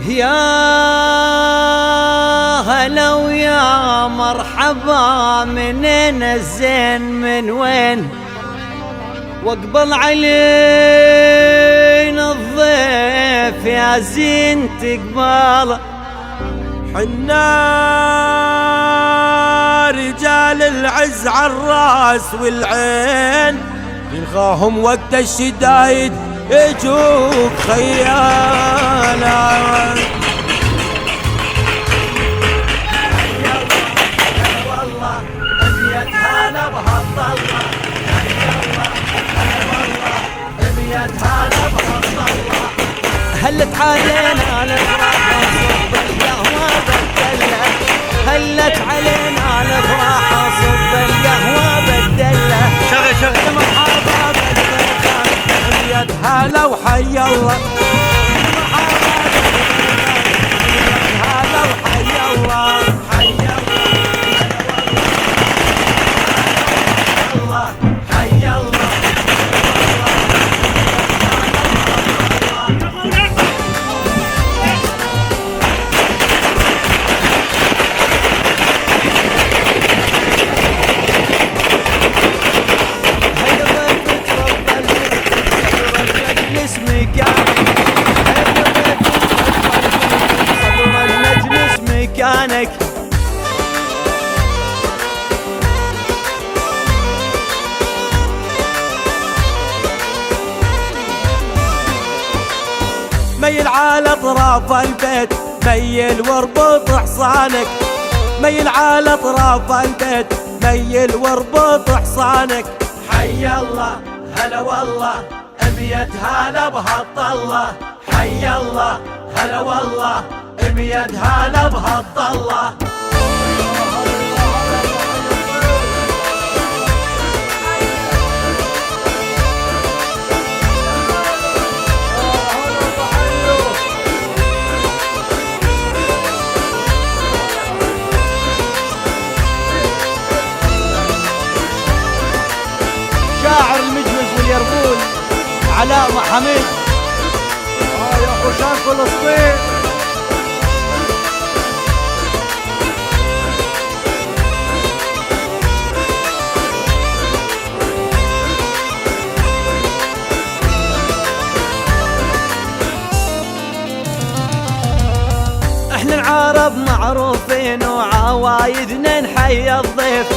يا هلا ويا مرحبا، منين الزين من وين؟ واقبل علينا الضيف يا زين تقبل. حنا رجال العز عالراس والعين، نلقاهم وقت الشدايد يجوك خيالا. والله ابيت هلا بهالطلة، والله ابيت هلا بهالطلة. هلت علينا الافراح صب القهوة بالدلة، هلت علينا الافراح صب القهوة بالدلة. شغل مرحبا بالضيف هلا وحي الله، هلا وحي الله، حي الله حي الله. مكانك ميل على اطراف البيت، ميل واربط حصانك، ميل على اطراف البيت، ميل واربط حصانك. حي الله هلا والله ابيت هلا بهالطلة، حي الله هلا والله ابيت هلا بهالطلة. شاعر المجلس واليربول علاء محمد، يا حشام فلسطين. احنا العرب معروفين وعوايدنا نحيي الضيف،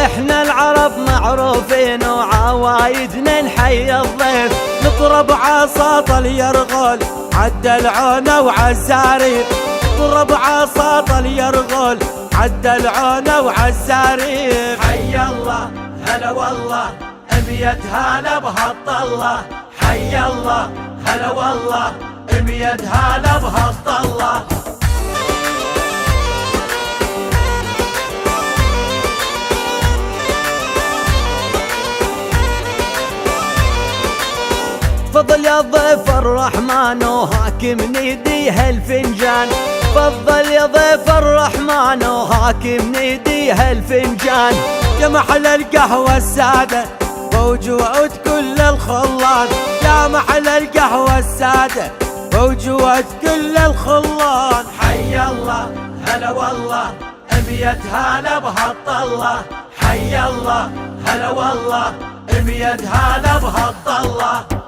احنا العرب معروفين وعوايدنا نحيي الضيف. نضرب عصاط اليرغل عد العونة وعالزاريق، نضرب عصاط اليرغل عد العونة وعالزاريق. حي الله هلا والله ابيت هلا بهالطلة، حي الله هلا والله ابيت هلا بهالطلة. فضل يا ضيف الرحمن وهاكم نيديه الفنجان، فضل يا ضيف الرحمن وهاكم نيديه الفنجان. يا محل القهوة السادة ووجود كل الخلان، يا محل القهوة السادة ووجود كل الخلان. حي الله هلا والله ابيت هلا بهالطلة، حي الله هلا والله ابيت هلا بهالطلة.